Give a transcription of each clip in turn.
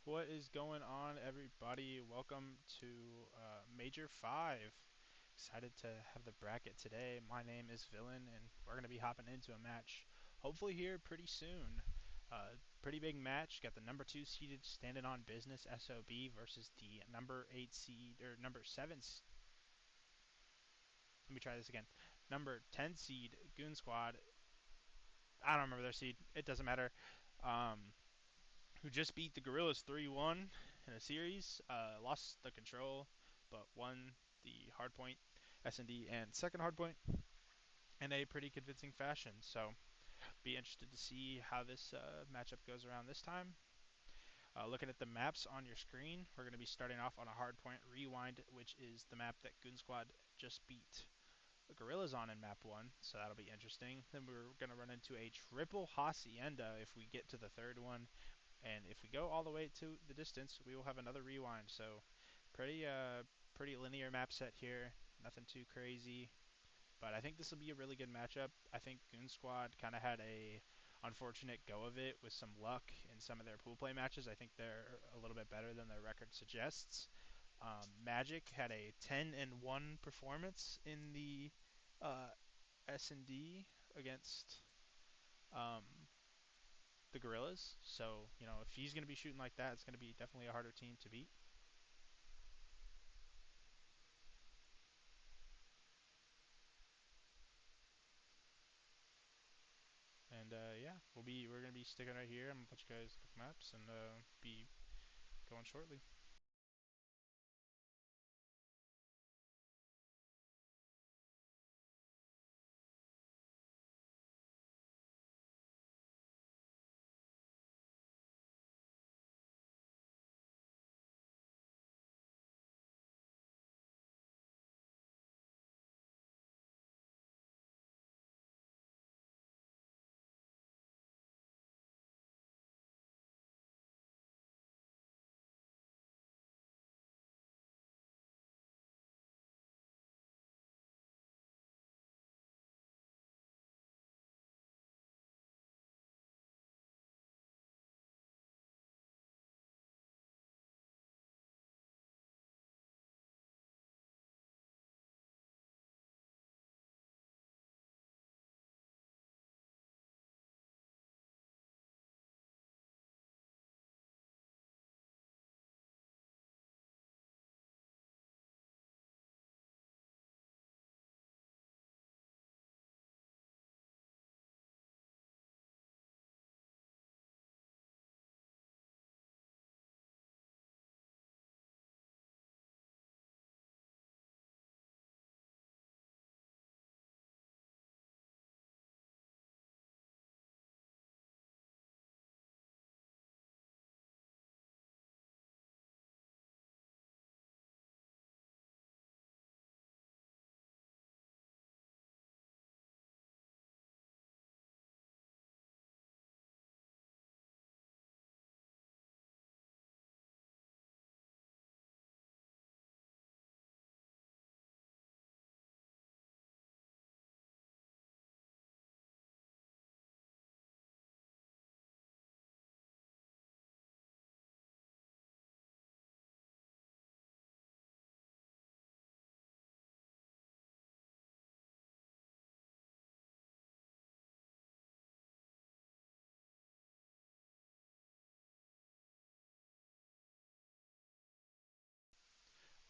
What is going on, everybody? Welcome to Major 5. Excited to have the bracket today. My name is Villain, and we're going to be hopping into a match hopefully here pretty soon. Pretty big match. Got the number 2 seeded Standing on Business SOB versus the number 8 seed, or number 7. Let me try this again. Number 10 seed Goon Squad. I don't remember their seed. It doesn't matter. Um, who just beat the Gorillas 3-1 in a series, lost the control, but won the hardpoint S&D and second hardpoint in a pretty convincing fashion. So be interested to see how this matchup goes around this time. Looking at the maps on your screen, we're going to be starting off on a hardpoint rewind, which is the map that Goon Squad just beat the Gorillas on in map 1, so that'll be interesting. Then we're going to run into a triple hacienda if we get to the third one, and if we go all the way to the distance, we will have another rewind. So pretty linear map set here. Nothing too crazy. But I think this will be a really good matchup. I think Goon Squad kind of had a unfortunate go of it with some luck in some of their pool play matches. I think they're a little bit better than their record suggests. Magic had a 10-1 performance in the S&D against um, the Gorillas. So, if he's going to be shooting like that, it's going to be definitely a harder team to beat. And yeah, we're going to be sticking right here. I'm going to let you guys look at maps and be going shortly.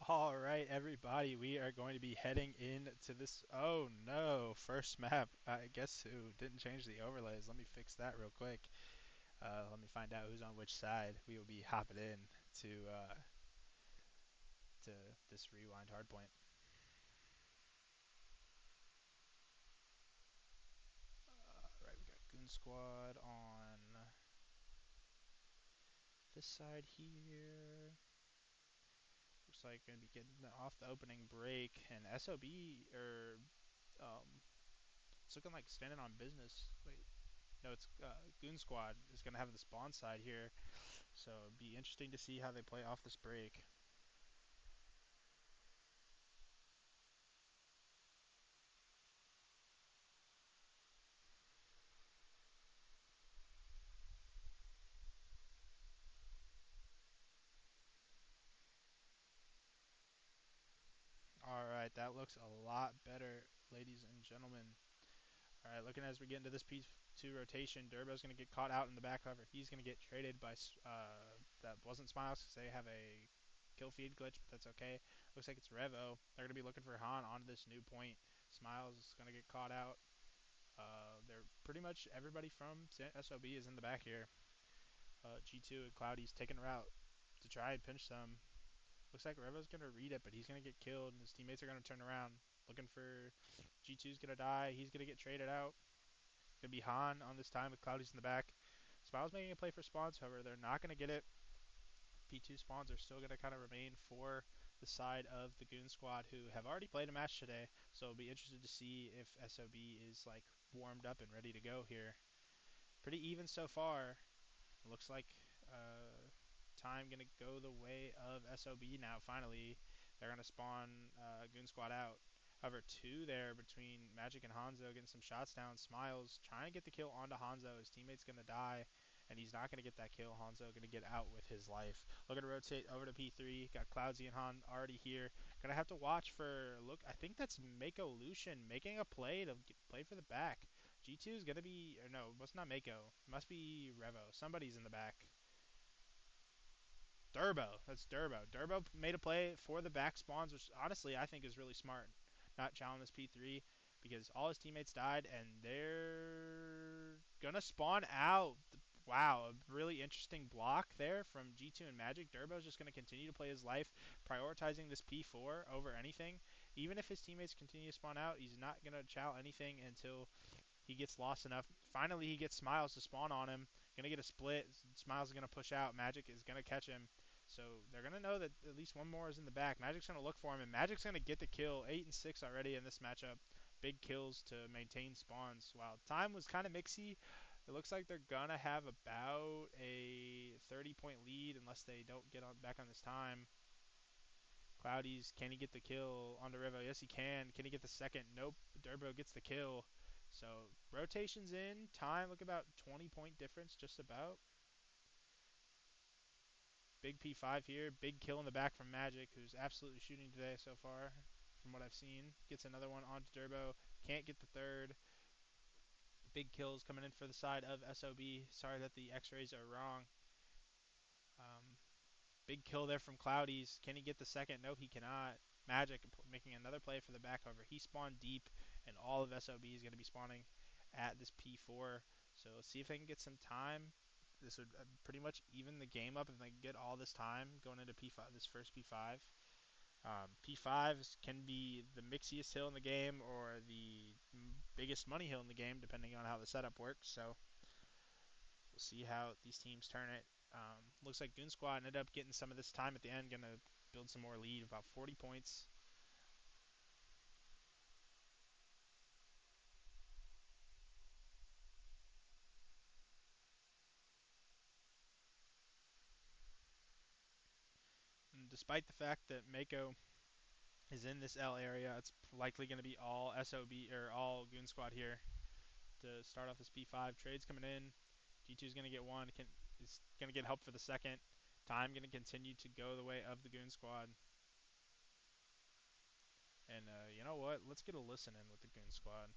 All right, everybody, we are going to be heading into this. Oh no, first map. I guess who didn't change the overlays. Let me fix that real quick. Let me find out who's on which side. We will be hopping in to this rewind hardpoint. All right, we got Goon Squad on this side here. Looks like gonna be getting off the opening break, and SOB or it's looking like Standing on Business. Wait, no, it's Goon Squad is gonna have the spawn side here, so it'd be interesting to see how they play off this break. that looks a lot better, ladies and gentlemen. All right, looking as we get into this P2 rotation, Durbo's going to get caught out in the back cover. He's going to get traded by that wasn't Smiles because they have a kill feed glitch, but that's okay. Looks like it's Revo. They're going to be looking for Han onto this new point. Smiles is going to get caught out. They're pretty much everybody from SOB is in the back here. G2 and Cloudy's taking a route to try and pinch them. Looks like Revo's going to read it, but he's going to get killed, and his teammates are going to turn around. Looking for G2's going to die. He's going to get traded out. Going to be Han on this time with Cloudy's in the back. Smiles making a play for spawns, however, they're not going to get it. P2 spawns are still going to kind of remain for the side of the Goon Squad, who have already played a match today, so I'll be interested to see if SOB is like warmed up and ready to go here. Pretty even so far. Looks like time going to go the way of SOB now. Finally, they're going to spawn Goon Squad out. However, two there between Magic and Hanzo getting some shots down. Smiles trying to get the kill onto Hanzo. His teammate's going to die, and he's not going to get that kill. Hanzo going to get out with his life. Looking to rotate over to P3. Got Cloudsy and Han already here. Going to have to watch for, I think that's Mako Lucian making a play to play for the back. G2 is going to be, or no, it's not Mako. It must be Revo. Somebody's in the back. Durbo. That's Durbo. Durbo made a play for the back spawns, which honestly I think is really smart. Not challenge this P3 because all his teammates died and they're gonna spawn out. Wow, a really interesting block there from G2 and Magic. Durbo's just gonna continue to play his life, prioritizing this P4 over anything. Even if his teammates continue to spawn out, he's not gonna chow anything until he gets lost enough. Finally, he gets Smiles to spawn on him. Gonna get a split. Smiles is gonna push out. Magic is gonna catch him. So they're gonna know that at least one more is in the back. Magic's gonna look for him, and Magic's gonna get the kill. 8 and 6 already in this matchup. Big kills to maintain spawns. Wow, time was kind of mixy. It looks like they're gonna have about a 30-point lead unless they don't get back on this time. Cloudy's, can he get the kill on the Revo? Yes, he can. Can he get the second? Nope. Durbo gets the kill. So rotations in, time, look about 20-point difference, just about. Big P5 here, big kill in the back from Magic, who's absolutely shooting today so far, from what I've seen. Gets another one onto Durbo, can't get the third. Big kills coming in for the side of SOB. Sorry that the X-rays are wrong. Big kill there from Cloudy's. Can he get the second? No, he cannot. Magic making another play for the back cover. He spawned deep, and all of SOB is going to be spawning at this P4. So let's see if they can get some time. This would pretty much even the game up if they can get all this time going into P5. This first P5. P5 can be the mixiest hill in the game or the biggest money hill in the game, depending on how the setup works. So we'll see how these teams turn it. Looks like Goon Squad ended up getting some of this time at the end, going to build some more lead, about 40 points. And despite the fact that Mako is in this L area, it's likely going to be all SOB or all Goon Squad here to start off this P5. Trades coming in. G2 is going to get one. Is going to get help for the second. Time going to continue to go the way of the Goon Squad. And you know what? Let's get a listen in with the Goon Squad.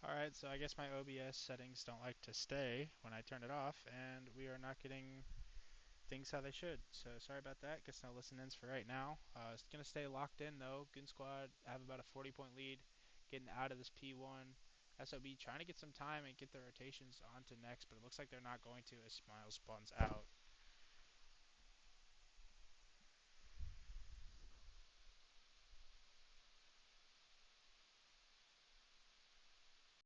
Alright, so I guess my OBS settings don't like to stay when I turn it off, and we are not getting things how they should. So sorry about that. Guess no listen-ins for right now. It's going to stay locked in, though. Goon Squad have about a 40-point lead, getting out of this P1. SOB trying to get some time and get their rotations onto next, but it looks like they're not going to as Smiles spawns out.